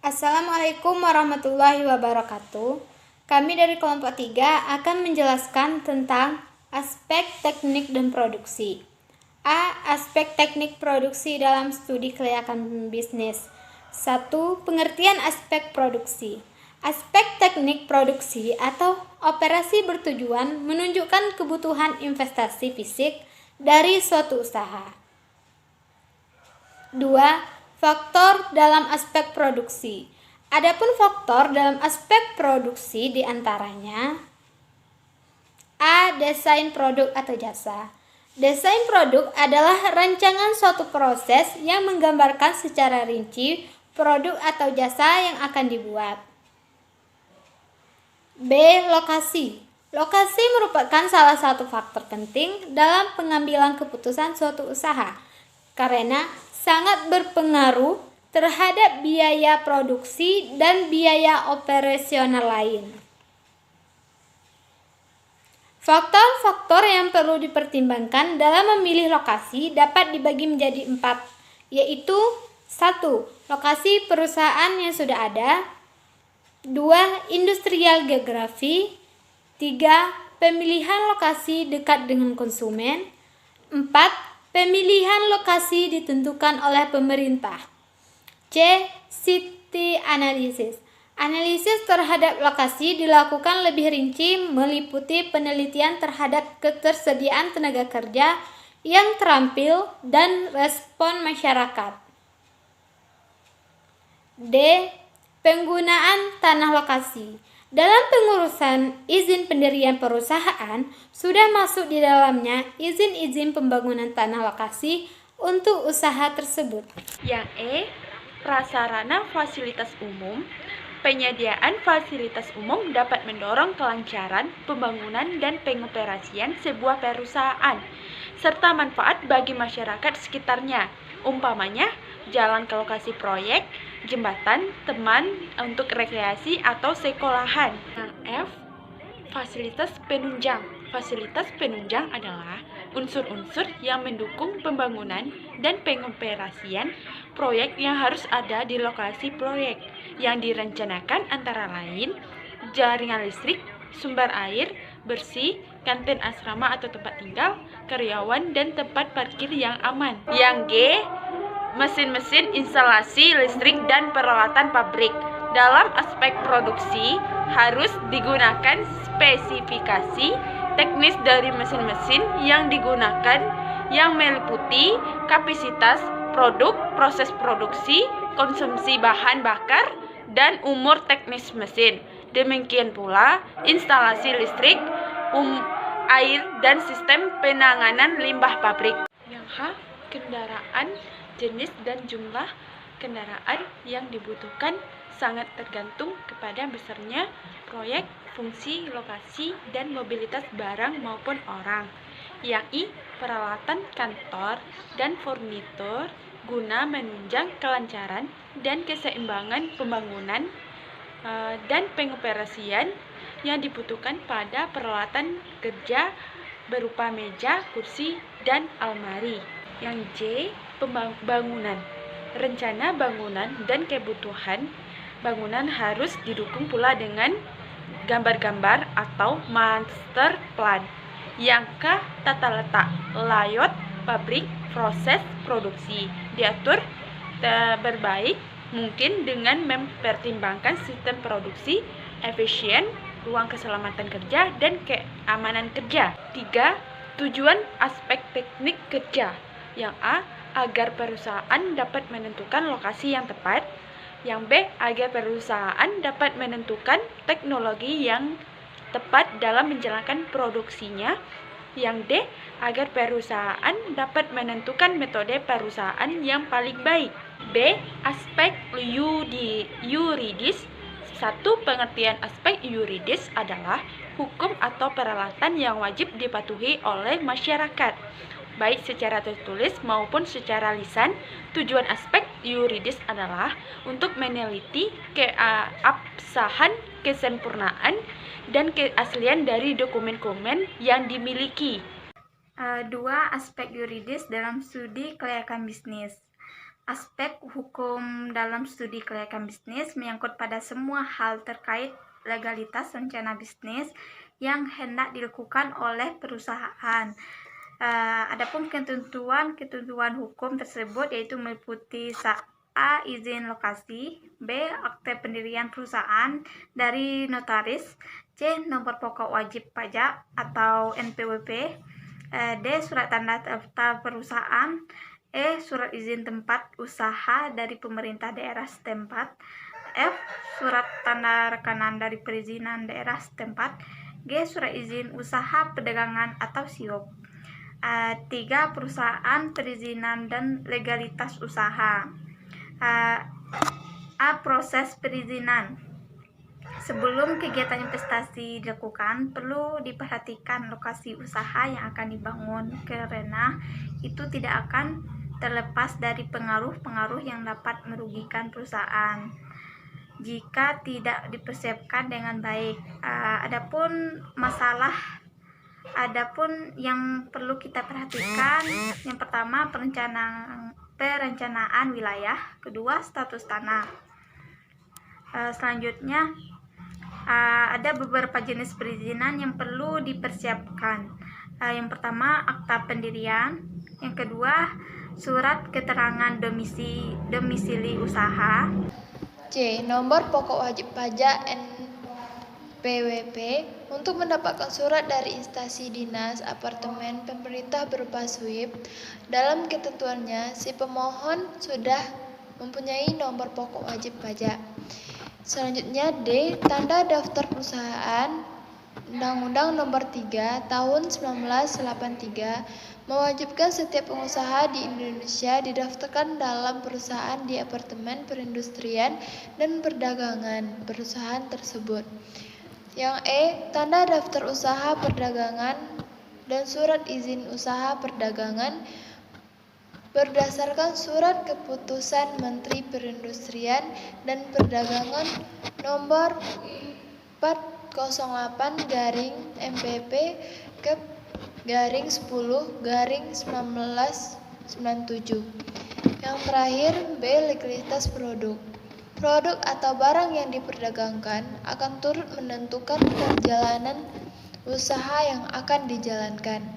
Assalamualaikum warahmatullahi wabarakatuh. Kami dari kelompok 3 akan menjelaskan tentang aspek teknik dan produksi. A. Aspek teknik produksi dalam studi kelayakan bisnis. 1. Pengertian aspek produksi. Aspek teknik produksi atau operasi bertujuan menunjukkan kebutuhan investasi fisik dari suatu usaha. 2. Faktor dalam aspek produksi. Adapun faktor dalam aspek produksi diantaranya A. Desain produk atau jasa. Desain produk adalah rancangan suatu proses yang menggambarkan secara rinci produk atau jasa yang akan dibuat. B. Lokasi. Lokasi merupakan salah satu faktor penting dalam pengambilan keputusan suatu usaha karena sangat berpengaruh terhadap biaya produksi dan biaya operasional lain. Faktor-faktor yang perlu dipertimbangkan dalam memilih lokasi dapat dibagi menjadi 4, yaitu 1. Lokasi perusahaan yang sudah ada. 2. Industrial geografi. 3. Pemilihan lokasi dekat dengan konsumen. 4. Pemilihan lokasi ditentukan oleh pemerintah. C. City analysis. Analisis terhadap lokasi dilakukan lebih rinci meliputi penelitian terhadap ketersediaan tenaga kerja yang terampil dan respon masyarakat. D. Penggunaan tanah lokasi. Dalam pengurusan izin pendirian perusahaan, sudah masuk di dalamnya izin-izin pembangunan tanah lokasi untuk usaha tersebut. Yang E. Prasarana fasilitas umum. Penyediaan fasilitas umum dapat mendorong kelancaran pembangunan dan pengoperasian sebuah perusahaan, serta manfaat bagi masyarakat sekitarnya, umpamanya jalan ke lokasi proyek, jembatan, teman untuk rekreasi atau sekolahan. Yang F. Fasilitas penunjang. Fasilitas penunjang adalah unsur-unsur yang mendukung pembangunan dan pengoperasian proyek yang harus ada di lokasi proyek yang direncanakan, antara lain jaringan listrik, sumber air bersih, kantin asrama atau tempat tinggal, karyawan, dan tempat parkir yang aman. Yang G. Mesin-mesin, instalasi listrik, dan peralatan pabrik. Dalam aspek produksi, harus digunakan spesifikasi teknis dari mesin-mesin yang digunakan yang meliputi kapasitas produk, proses produksi, konsumsi bahan bakar, dan umur teknis mesin. Demikian pula instalasi listrik, air, dan sistem penanganan limbah pabrik. Yang H. Kendaraan. Jenis dan jumlah kendaraan yang dibutuhkan sangat tergantung kepada besarnya proyek, fungsi, lokasi, dan mobilitas barang maupun orang. Yang I. Peralatan kantor dan furnitur guna menunjang kelancaran dan keseimbangan pembangunan dan pengoperasian yang dibutuhkan pada peralatan kerja berupa meja, kursi, dan almari. Yang J. Bangunan. Rencana bangunan dan kebutuhan bangunan harus didukung pula dengan gambar-gambar atau master plan. Yang K. Tata letak. Layout pabrik, proses produksi diatur terbaik mungkin dengan mempertimbangkan sistem produksi efisien, ruang keselamatan kerja, dan keamanan kerja. 3. Tujuan aspek teknik kerja. Yang A. Agar perusahaan dapat menentukan lokasi yang tepat. Yang B. Agar perusahaan dapat menentukan teknologi yang tepat dalam menjalankan produksinya. Yang D. Agar perusahaan dapat menentukan metode perusahaan yang paling baik. B. Aspek yuridis. 1. Pengertian aspek yuridis adalah hukum atau peralatan yang wajib dipatuhi oleh masyarakat, baik secara tertulis maupun secara lisan. Tujuan aspek yuridis adalah untuk meneliti keabsahan, kesempurnaan, dan keaslian dari dokumen-dokumen yang dimiliki. 2. Aspek yuridis dalam studi kelayakan bisnis. Aspek hukum dalam studi kelayakan bisnis menyangkut pada semua hal terkait legalitas rencana bisnis yang hendak dilakukan oleh perusahaan. Adapun ketentuan hukum tersebut yaitu meliputi A. Izin lokasi, B. Akte pendirian perusahaan dari notaris, C. Nomor pokok wajib pajak atau NPWP, D. Surat tanda daftar perusahaan, E. Surat izin tempat usaha dari pemerintah daerah setempat, F. Surat tanda rekanan dari perizinan daerah setempat, G. Surat izin usaha perdagangan atau SIOP. 3. Perusahaan, perizinan, dan legalitas usaha. A. Proses perizinan. Sebelum kegiatan investasi dilakukan, perlu diperhatikan lokasi usaha yang akan dibangun karena itu tidak akan terlepas dari pengaruh-pengaruh yang dapat merugikan perusahaan jika tidak dipersiapkan dengan baik. Adapun yang perlu kita perhatikan, yang pertama perencanaan wilayah, kedua status tanah. Selanjutnya ada beberapa jenis perizinan yang perlu dipersiapkan. Yang pertama akta pendirian, yang kedua surat keterangan domisili usaha, C. Nomor pokok wajib pajak NPWP. Untuk mendapatkan surat dari instansi dinas apartemen pemerintah berupa SWIP, dalam ketentuannya si pemohon sudah mempunyai nomor pokok wajib pajak. Selanjutnya D. Tanda daftar perusahaan. Undang-Undang Nomor 3 Tahun 1983 mewajibkan setiap pengusaha di Indonesia didaftarkan dalam perusahaan di Departemen Perindustrian dan Perdagangan perusahaan tersebut. Yang E. Tanda daftar usaha perdagangan dan surat izin usaha perdagangan berdasarkan surat keputusan Menteri Perindustrian dan Perdagangan nomor 408/MPP/10/1997. Yang terakhir B. Legalitas produk. Produk atau barang yang diperdagangkan akan turut menentukan perjalanan usaha yang akan dijalankan.